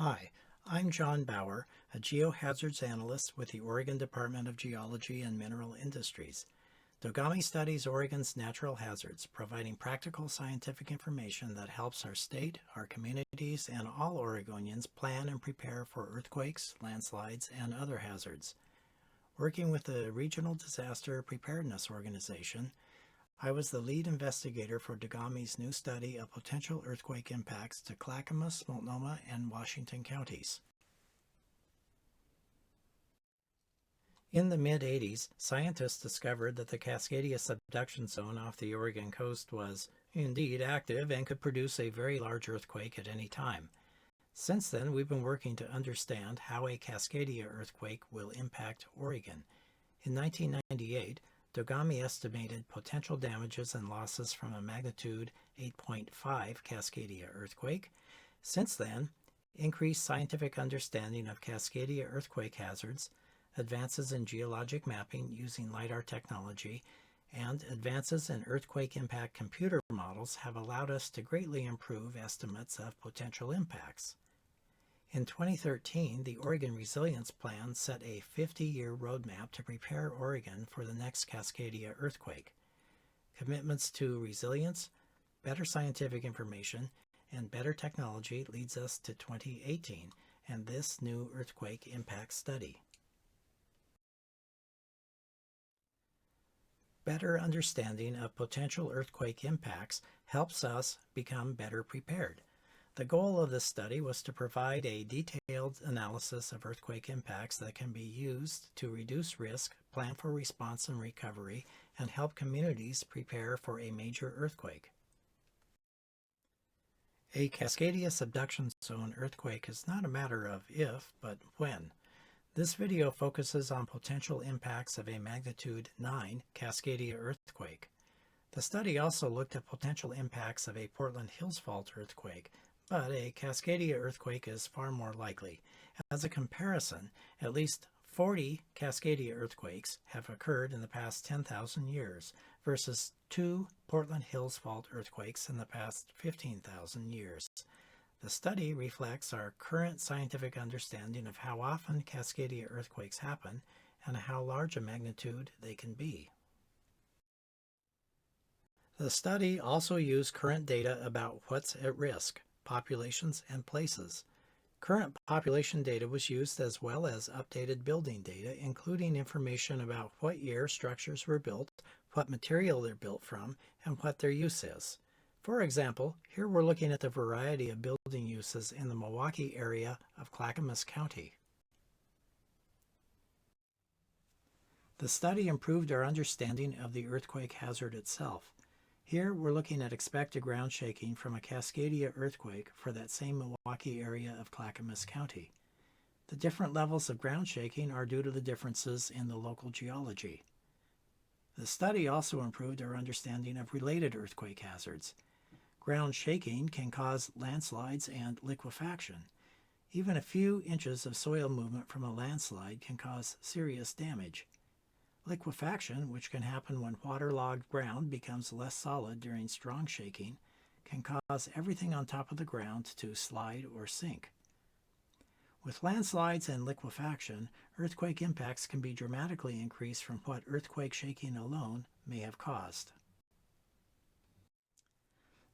Hi, I'm John Bauer, a geohazards analyst with the Oregon Department of Geology and Mineral Industries. Dogami studies Oregon's natural hazards, providing practical scientific information that helps our state, our communities, and all Oregonians plan and prepare for earthquakes, landslides, and other hazards. Working with the Regional Disaster Preparedness Organization, I was the lead investigator for Dogami's new study of potential earthquake impacts to Clackamas, Multnomah, and Washington counties. In the mid-80s, scientists discovered that the Cascadia subduction zone off the Oregon coast was indeed active and could produce a very large earthquake at any time. Since then, we've been working to understand how a Cascadia earthquake will impact Oregon. In 1998, Dogami estimated potential damages and losses from a magnitude 8.5 Cascadia earthquake. Since then, increased scientific understanding of Cascadia earthquake hazards, advances in geologic mapping using LIDAR technology, and advances in earthquake impact computer models have allowed us to greatly improve estimates of potential impacts. In 2013, the Oregon Resilience Plan set a 50-year roadmap to prepare Oregon for the next Cascadia earthquake. Commitments to resilience, better scientific information, and better technology leads us to 2018 and this new earthquake impact study. Better understanding of potential earthquake impacts helps us become better prepared. The goal of this study was to provide a detailed analysis of earthquake impacts that can be used to reduce risk, plan for response and recovery, and help communities prepare for a major earthquake. A Cascadia subduction zone earthquake is not a matter of if, but when. This video focuses on potential impacts of a magnitude 9 Cascadia earthquake. The study also looked at potential impacts of a Portland Hills Fault earthquake, but a Cascadia earthquake is far more likely. As a comparison, at least 40 Cascadia earthquakes have occurred in the past 10,000 years versus 2 Portland Hills Fault earthquakes in the past 15,000 years. The study reflects our current scientific understanding of how often Cascadia earthquakes happen and how large a magnitude they can be. The study also used current data about what's at risk, populations, and places. Current population data was used as well as updated building data, including information about what year structures were built, what material they're built from, and what their use is. For example, here we're looking at the variety of building uses in the Milwaukee area of Clackamas County. The study improved our understanding of the earthquake hazard itself. Here we're looking at expected ground shaking from a Cascadia earthquake for that same Milwaukee area of Clackamas County. The different levels of ground shaking are due to the differences in the local geology. The study also improved our understanding of related earthquake hazards. Ground shaking can cause landslides and liquefaction. Even a few inches of soil movement from a landslide can cause serious damage. Liquefaction, which can happen when waterlogged ground becomes less solid during strong shaking, can cause everything on top of the ground to slide or sink. With landslides and liquefaction, earthquake impacts can be dramatically increased from what earthquake shaking alone may have caused.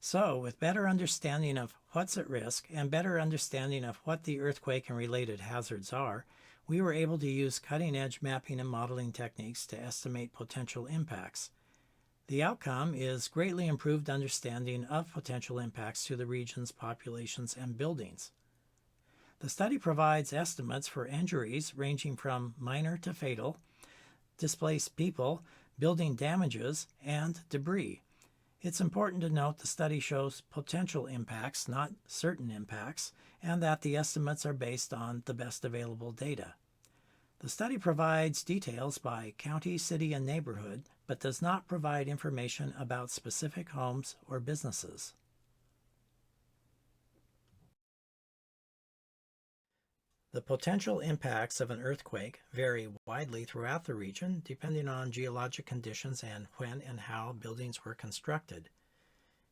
So, with better understanding of what's at risk and better understanding of what the earthquake and related hazards are, we were able to use cutting-edge mapping and modeling techniques to estimate potential impacts. The outcome is greatly improved understanding of potential impacts to the region's populations and buildings. The study provides estimates for injuries ranging from minor to fatal, displaced people, building damages, and debris. It's important to note the study shows potential impacts, not certain impacts, and that the estimates are based on the best available data. The study provides details by county, city, and neighborhood, but does not provide information about specific homes or businesses. The potential impacts of an earthquake vary widely throughout the region depending on geologic conditions and when and how buildings were constructed.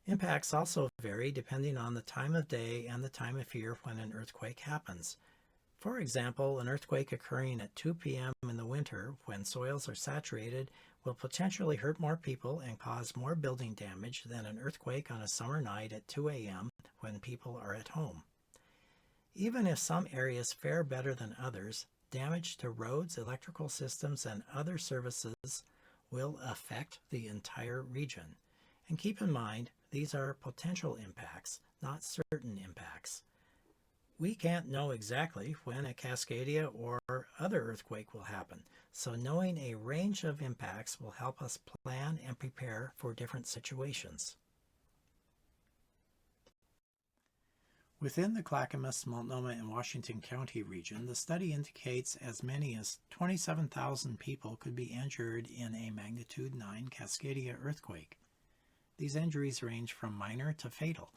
Impacts also vary depending on the time of day and the time of year when an earthquake happens. For example, an earthquake occurring at 2 p.m. in the winter when soils are saturated will potentially hurt more people and cause more building damage than an earthquake on a summer night at 2 a.m. when people are at home. Even if some areas fare better than others, damage to roads, electrical systems, and other services will affect the entire region. And keep in mind, these are potential impacts, not certain impacts. We can't know exactly when a Cascadia or other earthquake will happen, so knowing a range of impacts will help us plan and prepare for different situations. Within the Clackamas, Multnomah, and Washington County region, the study indicates as many as 27,000 people could be injured in a magnitude 9 Cascadia earthquake. These injuries range from minor to fatal.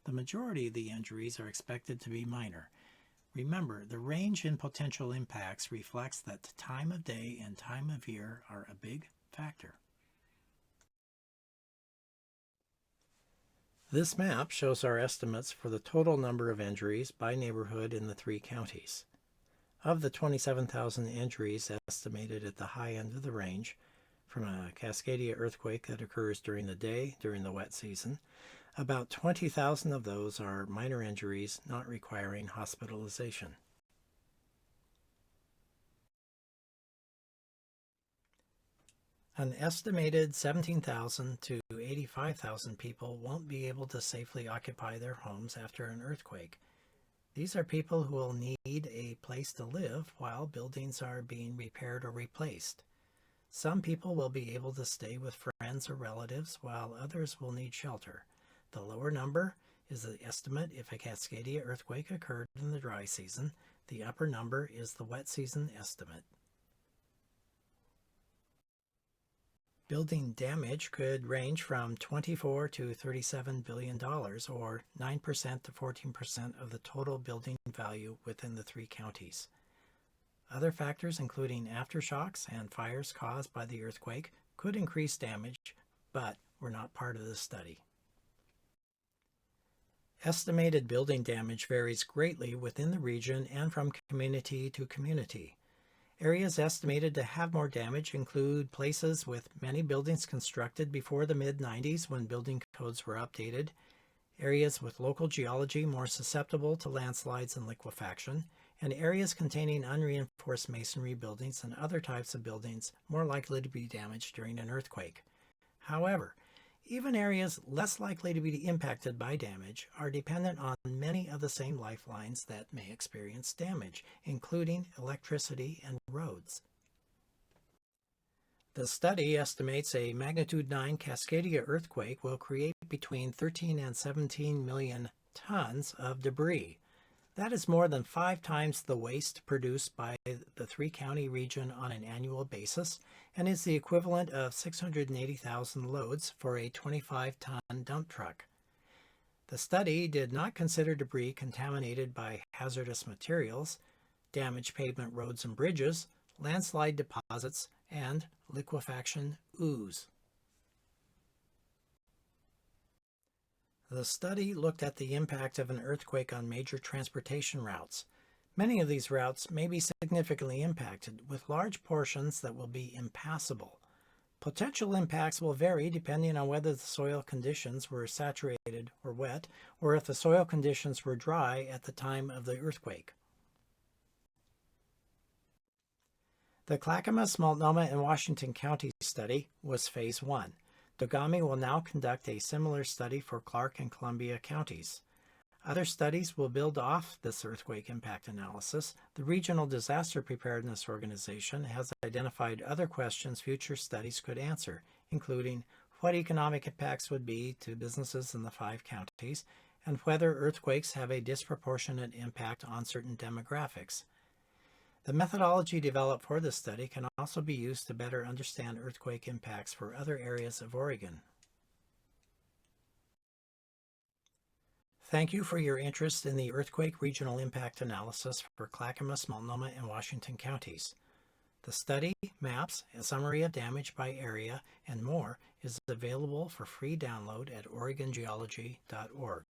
The majority of the injuries are expected to be minor. Remember, the range in potential impacts reflects that the time of day and time of year are a big factor. This map shows our estimates for the total number of injuries by neighborhood in the 3 counties. Of the 27,000 injuries estimated at the high end of the range, from a Cascadia earthquake that occurs during the day during the wet season, about 20,000 of those are minor injuries not requiring hospitalization. An estimated 17,000 to 85,000 people won't be able to safely occupy their homes after an earthquake. These are people who will need a place to live while buildings are being repaired or replaced. Some people will be able to stay with friends or relatives, while others will need shelter. The lower number is the estimate if a Cascadia earthquake occurred in the dry season. The upper number is the wet season estimate. Building damage could range from $24 to $37 billion, or 9% to 14% of the total building value within the 3 counties. Other factors, including aftershocks and fires caused by the earthquake, could increase damage, but were not part of the study. Estimated building damage varies greatly within the region and from community to community. Areas estimated to have more damage include places with many buildings constructed before the mid-90s when building codes were updated, areas with local geology more susceptible to landslides and liquefaction, and areas containing unreinforced masonry buildings and other types of buildings more likely to be damaged during an earthquake. However, even areas less likely to be impacted by damage are dependent on many of the same lifelines that may experience damage, including electricity and roads. The study estimates a magnitude 9 Cascadia earthquake will create between 13 and 17 million tons of debris. That is more than 5 times the waste produced by the 3-county region on an annual basis, and is the equivalent of 680,000 loads for a 25-ton dump truck. The study did not consider debris contaminated by hazardous materials, damaged pavement roads and bridges, landslide deposits, and liquefaction ooze. The study looked at the impact of an earthquake on major transportation routes. Many of these routes may be significantly impacted, with large portions that will be impassable. Potential impacts will vary depending on whether the soil conditions were saturated or wet, or if the soil conditions were dry at the time of the earthquake. The Clackamas, Multnomah, and Washington County study was Phase 1. Dogami will now conduct a similar study for Clark and Columbia counties. Other studies will build off this earthquake impact analysis. The Regional Disaster Preparedness Organization has identified other questions future studies could answer, including what economic impacts would be to businesses in the 5 counties, and whether earthquakes have a disproportionate impact on certain demographics. The methodology developed for this study can also be used to better understand earthquake impacts for other areas of Oregon. Thank you for your interest in the Earthquake Regional Impact Analysis for Clackamas, Multnomah, and Washington counties. The study, maps, a summary of damage by area, and more is available for free download at oregongeology.org.